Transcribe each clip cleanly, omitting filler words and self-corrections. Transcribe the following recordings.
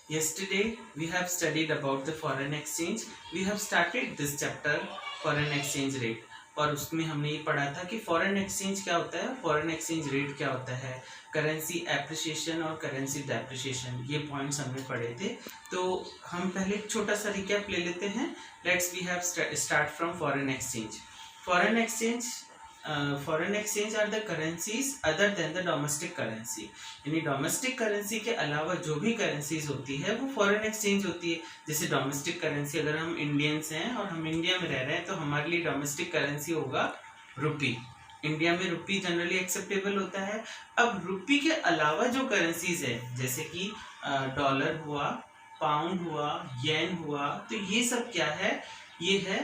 Yesterday we have studied about the foreign exchange. We have started this chapter foreign exchange rate और उसमें हमने ये पढ़ा था कि फॉरेन एक्सचेंज क्या होता है, फॉरेन एक्सचेंज रेट क्या होता है, करेंसी एप्रिसिएशन और करेंसी डेप्रिसिएशन, ये पॉइंट्स हमने पढ़े थे। तो हम पहले एक छोटा सा रिकैप ले लेते हैं। Let's we have start from foreign exchange. Foreign exchange foreign exchange are the currencies other than the domestic currency, यानी डोमेस्टिक करेंसी के अलावा जो भी करेंसीज होती है वो फॉरेन एक्सचेंज होती है। जैसे डोमेस्टिक करेंसी, अगर हम इंडियंस हैं और हम इंडिया में रह रहे हैं तो हमारे लिए डोमेस्टिक करेंसी होगा रुपी। इंडिया में रुपी जनरली एक्सेप्टेबल होता है। अब रुपी के अलावा जो करेंसीज है जैसे कि डॉलर हुआ, पाउंड हुआ, येन हुआ, तो ये सब क्या है, ये है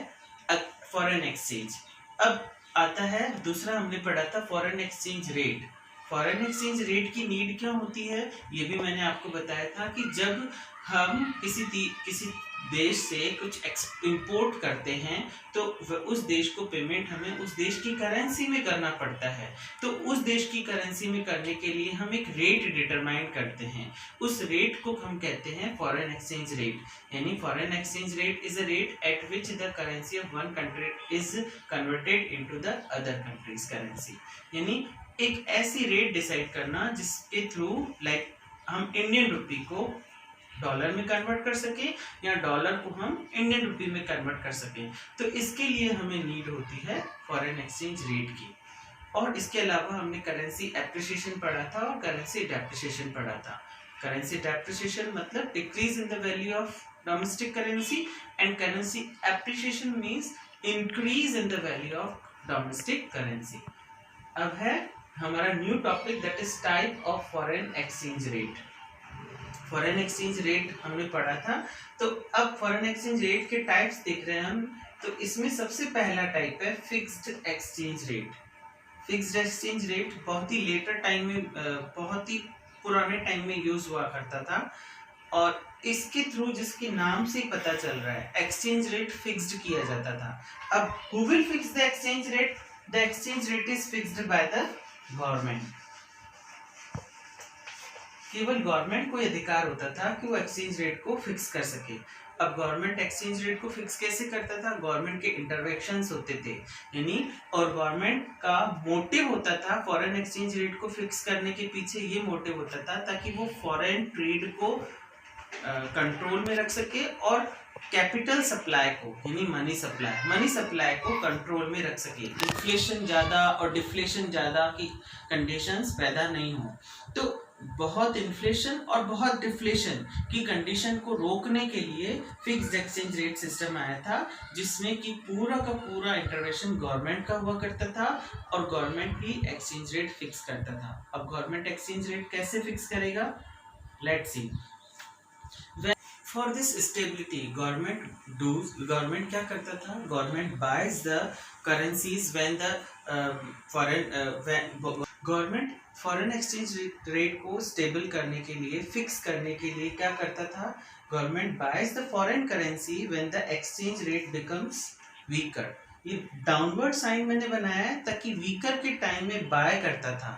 फॉरेन एक्सचेंज। अब आता है दूसरा, हमने पढ़ा था foreign exchange rate. Foreign exchange rate की नीड क्यों होती है, ये भी मैंने आपको बताया था कि जब हम किसी देश से कुछ इंपोर्ट करते हैं तो उस देश को पेमेंट हमें उस देश की करेंसी में करना पड़ता है। तो उस देश की करेंसी में करने के लिए हम एक रेट डिटरमाइन करते हैं। उस रेट को हम कहते हैं फॉरेन एक्सचेंज रेट। यानी foreign exchange rate is a rate at which the currency of one country is converted into the other countries currency. यानी एक ऐसी रेट डिसाइड करना जिसके थ्रू लाइक हम इंडियन रुपी को डॉलर में कन्वर्ट कर सके या डॉलर को हम इंडियन रुपी में कन्वर्ट कर सके। तो इसके लिए हमें नीड होती है फॉरेन एक्सचेंज रेट की। और इसके अलावा हमने करेंसी एप्रिसिएशन पढ़ा था और करेंसी डेप्रिसिएशन पढ़ा था। करेंसी डेप्रिसिएशन मतलब decrease in the value of domestic currency and currency appreciation means increase in the value of domestic currency. अब है हमारा new topic, that is type of foreign exchange rate. Foreign exchange rate हमने पढ़ा था। तो अब foreign exchange rate के types देख रहे हैं हम। तो इसमें सबसे पहला टाइप है fixed exchange rate. Fixed exchange rate बहुत ही लेटर टाइम में, बहुत ही पुराने टाइम में यूज हुआ करता था और इसके थ्रू जिसके नाम से पता चल रहा है एक्सचेंज रेट फिक्स्ड किया जाता था। अब who will fix the exchange rate? The exchange rate is fixed by the government. केवल गवर्नमेंट को अधिकार होता था कि वो एक्सचेंज रेट को फिक्स कर सके। अब गवर्नमेंट एक्सचेंज रेट को फिक्स कैसे करता था? गवर्नमेंट के इंटरवेंशंस होते थे, यानी और गवर्नमेंट का मोटिव होता था फॉरेन एक्सचेंज रेट को फिक्स करने के पीछे ये मोटिव होता था ताकि वो फॉरेन ट्रेड को कंट्रोल में रख सके और कैपिटल सप्लाई को, यानी मनी सप्लाई को कंट्रोल में रख सके। इन्फ्लेशन ज़्यादा और डिफ्लेशन ज़्यादा की कंडीशंस पैदा नहीं हो। तो बहुत इन्फ्लेशन और बहुत डिफ्लेशन की कंडीशन को रोकने के लिए फिक्स्ड एक्सचेंज रेट सिस्टम आया था, जिसमें कि पूरा का पूरा इंटरवेंशन गवर्नमेंट का हुआ करता था और गवर्नमेंट ही एक्सचेंज रेट फिक्स करता था। अब गवर्नमेंट एक्सचेंज रेट कैसे फिक्स करेगा? Let's see. For this stability government क्या करता था? Government buys the currencies when the government foreign exchange rate को स्टेबल करने के लिए, फिक्स करने के लिए क्या करता था? Government buys the foreign currency when the exchange rate becomes weaker. ये डाउनवर्ड साइन मैंने बनाया है ताकि वीकर के टाइम में बाय करता था।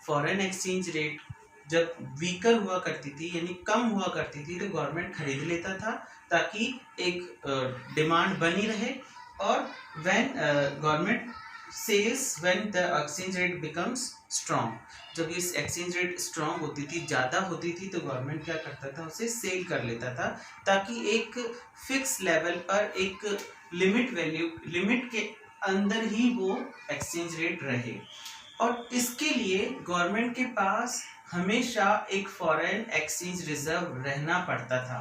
फॉरेन एक्सचेंज रेट जब वीकर हुआ करती थी यानी कम हुआ करती थी तो गवर्नमेंट खरीद लेता था ताकि एक डिमांड बनी रहे। और when government sells when the exchange rate becomes strong, जब इस एक्सचेंज रेट स्ट्रॉन्ग होती थी, ज़्यादा होती थी, तो गवर्नमेंट क्या करता था? उसे सेल कर लेता था ताकि एक फिक्स लेवल पर, एक लिमिट के अंदर ही वो एक्सचेंज रेट रहे। और इसके लिए गवर्नमेंट के पास हमेशा एक फॉरेन एक्सचेंज रिजर्व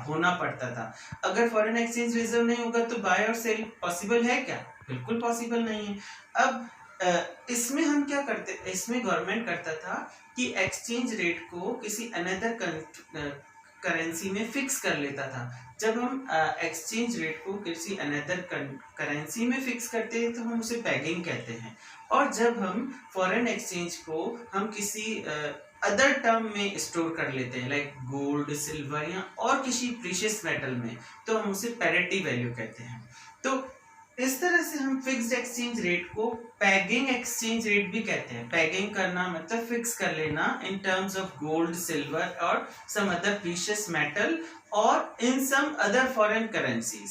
होना पड़ता था। अगर फॉरेन एक्सचेंज रिजर्व नहीं होगा तो बाय और सेल पॉसिबल है क्या? बिल्कुल पॉसिबल नहीं है। अब इसमें हम क्या करते, इसमें गवर्नमेंट करता था कि एक्सचेंज रेट को किसी अनदर करेंसी में फिक्स कर लेता था। जब हम एक्सचेंज रेट को किसी अनदर करेंसी में फिक्स करते हैं तो हम उसे पेगिंग कहते हैं। और जब हम फॉरेन एक्सचेंज को हम किसी अदर टर्म में स्टोर कर लेते हैं लाइक गोल्ड, सिल्वर या और किसी प्रीशियस मेटल में, तो हम उसे पैरिटी वैल्यू कहते हैं। तो इस तरह से हम फिक्स्ड एक्सचेंज रेट को पैगिंग एक्सचेंज रेट भी कहते हैं। पैगिंग करना मतलब फिक्स कर लेना in terms of gold, silver और सम अदर प्रीशियस मेटल और इन सम अदर फॉरेन करेंसीज।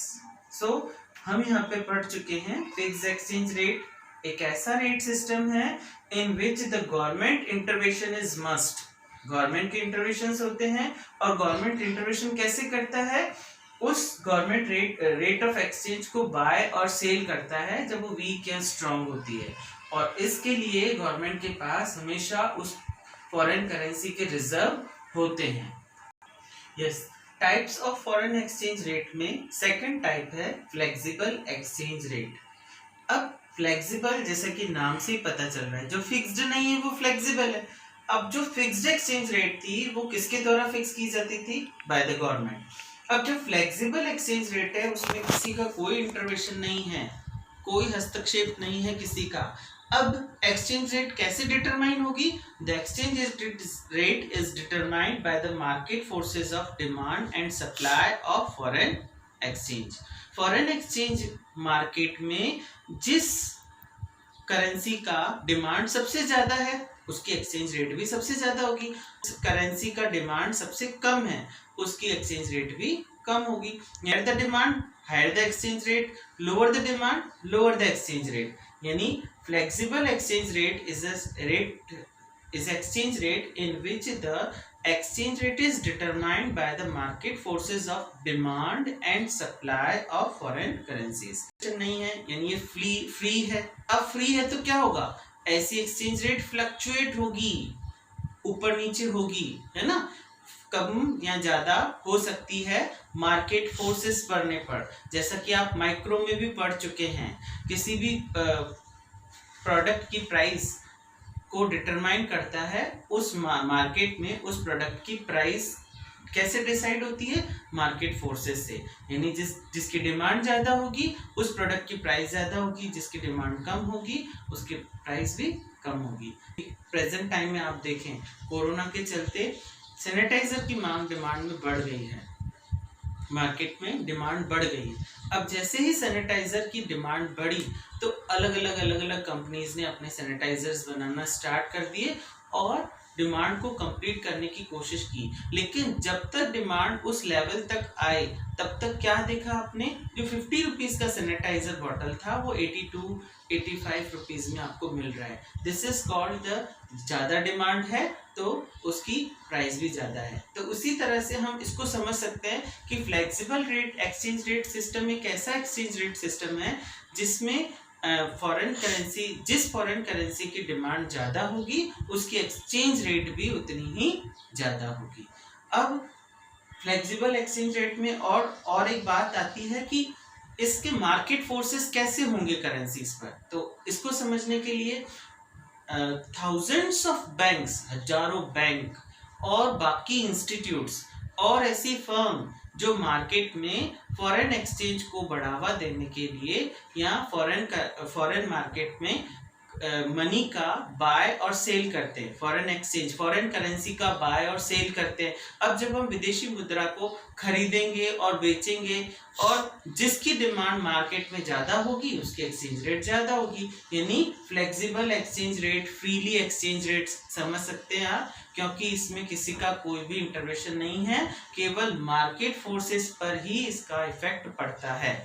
सो हम यहाँ पे पढ़ चुके हैं फिक्स्ड एक्सचेंज रेट एक ऐसा रेट सिस्टम है in which the government intervention is must. Government के इंटरवेंशन होते हैं और गवर्नमेंट इंटरवेंशन कैसे करता है, उस गवर्नमेंट रेट ऑफ एक्सचेंज को बाय और सेल करता है जब वो वीक या स्ट्रांग होती है, और इसके लिए गवर्नमेंट के पास हमेशा उस फॉरेन करेंसी के रिजर्व होते हैं। Yes, types of foreign exchange rate में सेकंड टाइप है फ्लेक्सिबल एक्सचेंज रेट। अब फ्लेक्सिबल जैसा कि नाम से ही पता चल रहा है, जो फिक्स्ड नहीं है वो फ्लेक्सिबल है। अब जो फिक्स्ड एक्सचेंज रेट थी वो किसके द्वारा फिक्स की जाती थी, बाय द गवर्नमेंट। अब जो फ्लेक्सिबल एक्सचेंज रेट है उसमें किसी का कोई इंटरवेंशन नहीं है, कोई हस्तक्षेप नहीं है किसी का। अब एक्सचेंज रेट कैसे डिटरमाइन होगी, the exchange rate is determined by the market forces of demand and supply of foreign exchange. Foreign exchange market में जिस करेंसी का डिमांड सबसे ज्यादा है उसकी एक्सचेंज रेट भी सबसे ज्यादा होगी। करेंसी का डिमांड सबसे कम है उसकी एक्सचेंज रेट भी कम होगी। Higher the demand higher the exchange rate, lower the demand lower the exchange rate. यानी flexible exchange rate is exchange rate in which the exchange rate is determined by the market forces of demand and supply of foreign currencies। नहीं है यानी ये free है। अब free है तो क्या होगा, ऐसी एक्सचेंज रेट फ्लक्चुएट होगी, ऊपर नीचे होगी, है ना, कम या ज्यादा हो सकती है मार्केट फोर्सेस बढ़ने पर। जैसा कि आप माइक्रो में भी पढ़ चुके हैं, किसी भी प्रोडक्ट की प्राइस को डिटरमाइन करता है उस मार्केट में उस प्रोडक्ट की प्राइस कैसे डिसाइड होती है, मार्केट फोर्सेस से। यानी जिसकी डिमांड ज्यादा होगी उस प्रोडक्ट की प्राइस ज्यादा होगी, जिसकी डिमांड कम होगी उसकी प्राइस भी कम होगी। प्रेजेंट टाइम में आप देखें कोरोना के चलते सैनिटाइजर की मांग डिमांड में बढ़ गई है, मार्केट में डिमांड बढ़ गई है। अब जैसे ही सैनिटाइजर की डिमांड बढ़ी तो अलग अलग कंपनीज ने अपने सैनिटाइजर्स बनाना स्टार्ट कर दिए और डिमांड को कंप्लीट करने की कोशिश की। लेकिन जब तक डिमांड उस लेवल तक आए तब तक क्या देखा आपने, जो 50 रुपीज का सैनिटाइजर बॉटल था वो 82-85 रुपीज में आपको मिल रहा है। दिस इज कॉल्ड द ज्यादा डिमांड है तो उसकी प्राइस भी ज्यादा है। तो उसी तरह से हम इसको समझ सकते हैं कि flexible rate exchange rate system एक ऐसा एक्सचेंज रेट सिस्टम है जिसमें जिस फॉरेन करेंसी की डिमांड ज्यादा होगी उसकी एक्सचेंज रेट भी उतनी ही ज्यादा होगी। अब फ्लेक्सिबल एक्सचेंज रेट में और एक बात आती है कि इसके मार्केट फोर्सेस कैसे होंगे करेंसीज पर। तो इसको समझने के लिए थाउजेंड्स ऑफ बैंक्स, हजारों बैंक और बाकी इंस्टीट्यूट्स और ऐसी फर्म जो मार्केट में फॉरेन एक्सचेंज को बढ़ावा देने के लिए या फॉरेन मार्केट में मनी का बाय और सेल करते हैं, फॉरेन करेंसी का बाय और सेल करते हैं। अब जब हम विदेशी मुद्रा को खरीदेंगे और बेचेंगे और जिसकी डिमांड मार्केट में ज्यादा होगी उसकी एक्सचेंज रेट ज्यादा होगी। यानी flexible exchange rate, freely exchange rate समझ सकते हैं आप, क्योंकि इसमें किसी का कोई भी इंटरवेंशन नहीं है, केवल मार्केट फोर्सेस पर ही इसका इफेक्ट पड़ता है।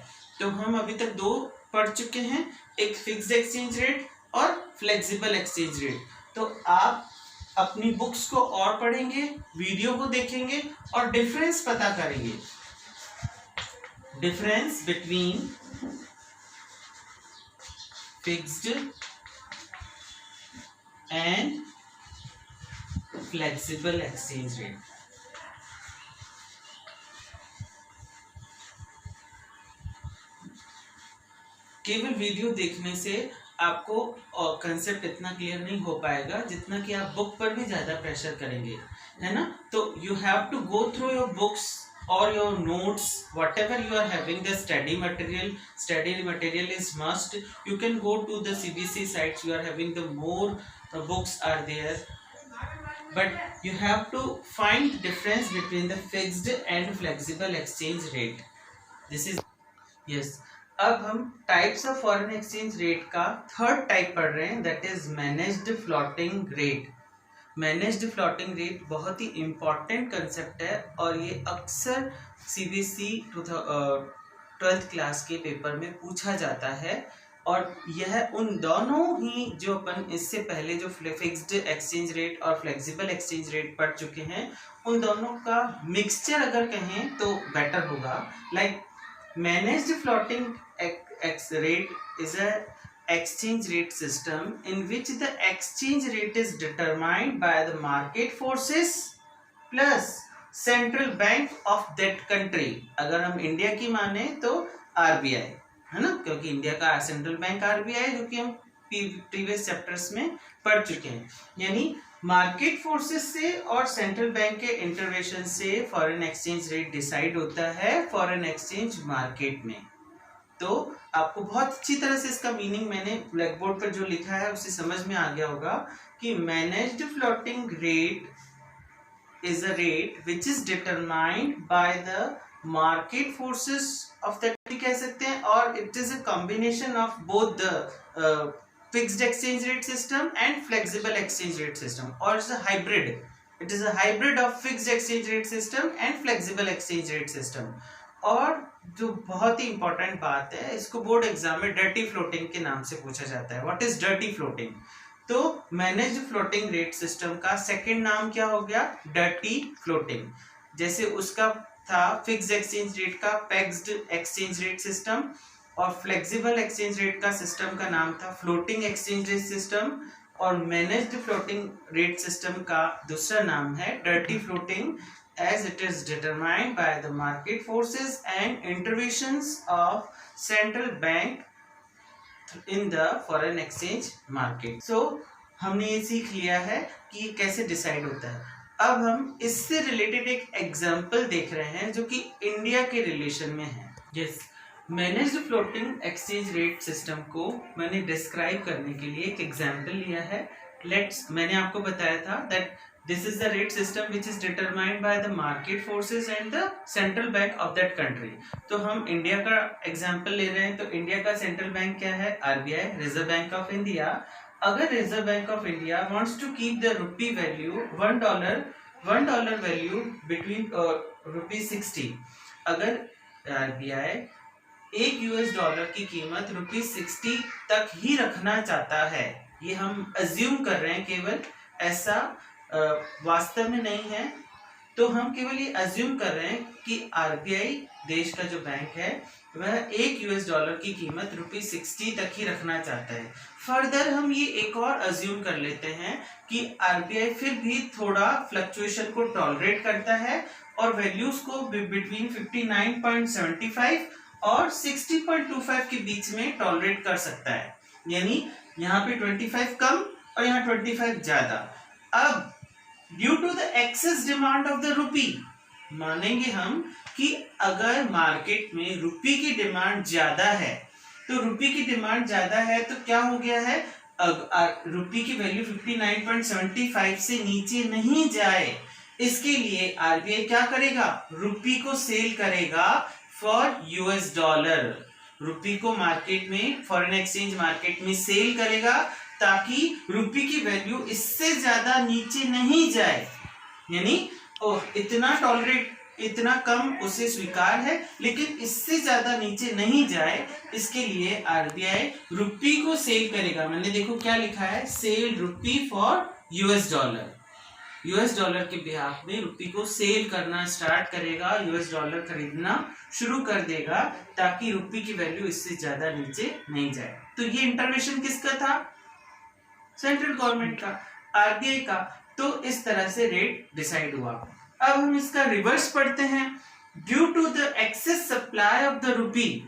तो हम अभी तक दो पढ़ चुके हैं, एक फिक्स्ड एक्सचेंज रेट और फ्लेक्सिबल एक्सचेंज रेट। तो आप अपनी बुक्स को और पढ़ेंगे, वीडियो को देखेंगे और डिफरेंस पता करेंगे, difference between fixed and flexible exchange rate. केवल वीडियो देखने से आपको कंसेप्ट इतना क्लियर नहीं हो पाएगा जितना कि आप बुक पर भी ज्यादा प्रेशर करेंगे, है ना। तो you have to go through your books or your notes, whatever you are having the study material is must. You can go to the CBC sites, you are having the more books are there, but you have to find the difference between the fixed and flexible exchange rate. This is yes, अब हम types of foreign exchange rate का third type पढ़ रहे हैं, that is managed floating rate. Managed floating rate बहुत ही important concept है और ये अक्सर सीबीएसई 12th क्लास के पेपर में पूछा जाता है। और यह उन दोनों ही जो अपन इससे पहले जो फिक्स्ड एक्सचेंज रेट और फ्लेक्सिबल एक्सचेंज रेट पढ़ चुके हैं, उन दोनों का मिक्सचर अगर कहें तो बेटर होगा। Like managed floating rate is a exchange rate system in which the exchange rate is determined by the market forces plus central bank of that country। अगर हम इंडिया की माने तो आरबीआई है ना, क्योंकि इंडिया का सेंट्रल बैंक आरबीआई, जो कि हम प्रीवियस चैप्टर्स में पढ़ चुके हैं। यानी मार्केट फोर्सेस से और सेंट्रल बैंक के इंटरवेंशन से फॉरेन एक्सचेंज रेट डिसाइड होता है फॉरेन एक्सचेंज मार्केट में। तो आपको बहुत अच्छी तरह से इसका मीनिंग मैंने ब्लैक बोर्ड पर जो लिखा है उससे समझ में आ गया होगा कि managed floating rate is a rate which is determined by the market forces of that, कह सकते हैं, और it is a combination of both the fixed exchange rate system and flexible exchange rate system, और it's a hybrid, it is a hybrid of fixed exchange rate system and flexible exchange rate system. और जो बहुत ही important बात है, इसको board exam में dirty floating के नाम से पूछा जाता है। What is dirty floating? तो मैनेज्ड फ्लोटिंग रेट सिस्टम का सेकंड नाम क्या हो गया? Dirty floating. जैसे उसका था फिक्स्ड एक्सचेंज रेट का पेग्ड एक्सचेंज रेट सिस्टम, और फ्लेक्सिबल एक्सचेंज रेट का सिस्टम का नाम था फ्लोटिंग एक्सचेंज रेट सिस्टम, और मैनेज्ड फ्लोटिंग रेट सिस्टम का दूसरा नाम है dirty floating, as it is determined by the market forces and interventions of central bank in the foreign exchange market। So हमने ये सीख लिया है कि ये कैसे डिसाइड होता है। अब हम इससे रिलेटेड एक एग्जांपल देख रहे हैं जो कि इंडिया के रिलेशन में है। Yes, managed floating exchange rate system को मैंने डिस्क्राइब करने के लिए एक एग्जांपल लिया है। मैंने आपको बताया था that this is the rate system which is determined by the market forces and the central bank of that country। तो हम इंडिया का एग्जांपल ले रहे हैं, तो इंडिया का सेंट्रल बैंक क्या है? RBI, Reserve Bank of India. अगर Reserve Bank of India wants to keep the rupee value $1 value between ₹60, अगर आरबीआई एक यूएस डॉलर की कीमत ₹60 तक ही रखना चाहता है, ये हम अज्यूम कर रहे हैं, केवल ऐसा वास्तव में नहीं है, तो हम केवल ये अज्यूम कर रहे हैं कि आरबीआई देश का जो बैंक है वह एक यूएस डॉलर की कीमत ₹60 तक ही रखना चाहता है। फर्दर हम ये एक और अज्यूम कर लेते हैं कि आरबीआई फिर भी थोड़ा फ्लक्चुएशन को टॉलरेट करता है और वैल्यूज को बिटवीन 59.75 और 60.25 के बीच में टॉलरेट कर सकता है। यानी यहाँ पे 25 कम और यहाँ 25 ज्यादा। अब due to the excess demand of the rupee, मानेंगे हम कि अगर मार्केट में रुपी की डिमांड ज्यादा है, तो रुपी की डिमांड ज्यादा है तो क्या हो गया है, रुपी की वैल्यू 59.75 से नीचे नहीं जाए, इसके लिए आरबीआई क्या करेगा? रुपी को सेल करेगा फॉर यूएस डॉलर। रुपी को मार्केट में, फॉरेन एक्सचेंज मार्केट में सेल करेगा ताकि रुपी की वैल्यू इससे ज्यादा नीचे नहीं जाए। यानी इतना कम उसे स्वीकार है, लेकिन इससे ज्यादा नीचे नहीं जाए, इसके लिए आरबीआई रुपी को सेल करेगा। मैंने देखो क्या लिखा है, sell rupee for US dollar. US dollar के बिहाफ में रुपी को सेल करना स्टार्ट करेगा, यूएस डॉलर खरीदना शुरू कर देगा ताकि रुपी की वैल्यू इससे ज्यादा नीचे नहीं जाए। तो ये इंटरवेंशन किसका था? सेंट्रल गवर्नमेंट का, आरबीआई का। तो इस तरह से रेट डिसाइड हुआ। अब हम इसका रिवर्स पढ़ते हैं। Due to the excess supply of the rupee,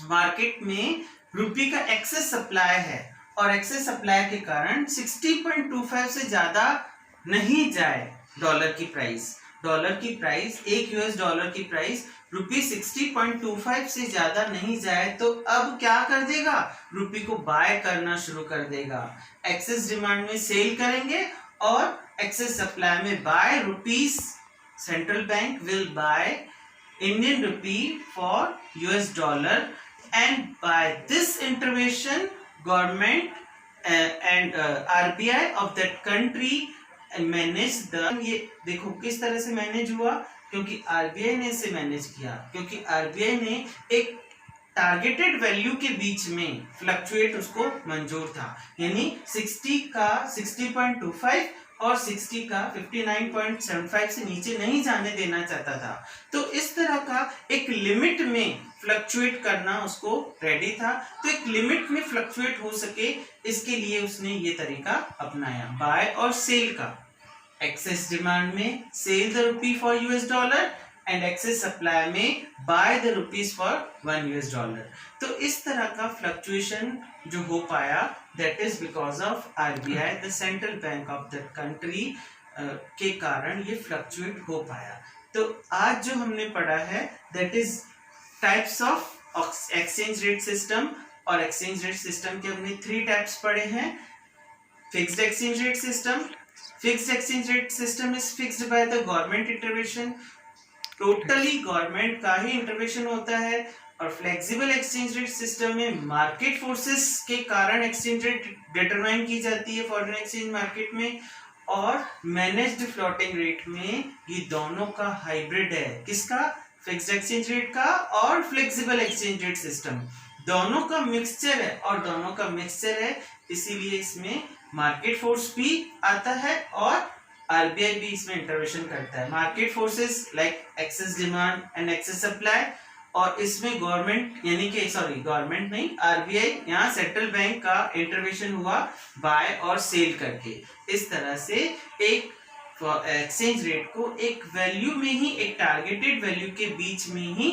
market में रुपी का एक्सेस सप्लाई है और एक्सेस सप्लाई के कारण 60.25 से ज्यादा नहीं जाए डॉलर की प्राइस, एक यूएस डॉलर की प्राइस ₹60.25 से ज्यादा नहीं जाए, तो अब क्या कर देगा? रुपी को बाय करना शुरू कर देगा। एक्सेस डिमांड में सेल करेंगे और एक्सेस सप्लाई में buy rupees. Central bank will buy Indian rupee for US dollar and by this intervention government and RBI of that country manage the, ये देखो किस तरह से मैनेज हुआ, क्योंकि आरबीआई ने इसे मैनेज किया, क्योंकि आरबीआई ने एक टारगेटेड वैल्यू के बीच में फ्लक्चुएट उसको मंजूर था, यानी 60 का 60.25 और 60 का 59.75 से नीचे नहीं जाने देना चाहता था। तो इस तरह का एक लिमिट में फ्लक्चुएट करना उसको रेडी था। तो एक लिमिट में फ्लक्चुएट हो सके इसके लिए उसने ये तरीका अपनाया, बाय और सेल का। एक्सेस डिमांड में sell the rupee for US dollar and excess supply में buy the rupees for 1 US dollar. तो इस तरह का फ्लक्चुएशन जो हो पाया, that is because of RBI, the central bank of that country के कारण ये फ्लक्चुएट हो पाया। तो आज जो हमने पढ़ा है that is types of exchange rate system, और एक्सचेंज रेट सिस्टम के हमने 3 टाइप्स पढ़े हैं। Fixed exchange rate system, fixed exchange rate system is fixed by the government intervention, totally government का ही इंटरवेंशन होता है। और फ्लेक्सिबल एक्सचेंज रेट सिस्टम में मार्केट फोर्सेस के कारण एक्सचेंज रेट डिटरमाइन की जाती है फॉरेन एक्सचेंज मार्केट में। और मैनेज्ड फ्लोटिंग रेट में ये दोनों का हाइब्रिड है, किसका, फिक्स्ड एक्सचेंज रेट का और फ्लेक्सिबल एक्सचेंज रेट सिस्टम, दोनों का मिक्सचर है, और दोनों का मिक्सचर है इसीलिए इसमें मार्केट फोर्स भी आता है और आरबीआई भी इसमें इंटरवेंशन करता है। Market forces like excess demand and excess supply, और इसमें गवर्नमेंट यानी कि गवर्नमेंट नहीं, आरबीआई यहाँ सेंट्रल बैंक का इंटरवेंशन हुआ बाय और सेल करके। इस तरह से एक एक्सचेंज रेट को एक वैल्यू में ही, एक टारगेटेड वैल्यू के बीच में ही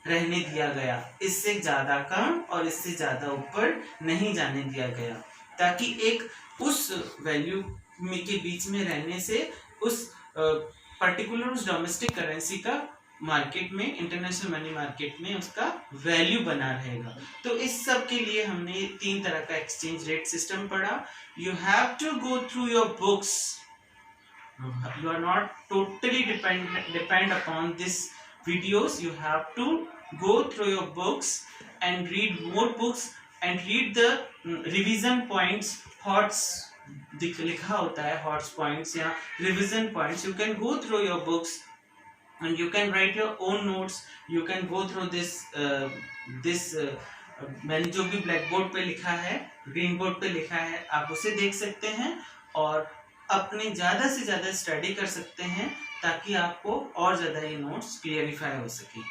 रहने दिया गया, इससे ज्यादा कम और इससे ज्यादा ऊपर नहीं जाने दिया गया, ताकि एक उस वैल्यू में के बीच में रहने से उस पर्टिकुलर उस डोमेस्टिक करेंसी का मार्केट में, इंटरनेशनल मनी मार्केट में उसका वैल्यू बना रहेगा। तो इस सब के लिए हमने 3 तरह का एक्सचेंज रेट सिस्टम पढ़ा। You have to go through your books, you are not totally depend upon this videos, you have to go through your books and read more books and read the revision points, HOTS लिखा होता है, HOTS points या revision points, you can go through your books and you can write your own notes, you can go through this मैंने जो भी black board पे लिखा है, ग्रीन बोर्ड पे लिखा है, आप उसे देख सकते हैं और अपने ज़्यादा से ज़्यादा स्टडी कर सकते हैं, ताकि आपको और ज़्यादा ये नोट्स क्लियरिफाई हो सके।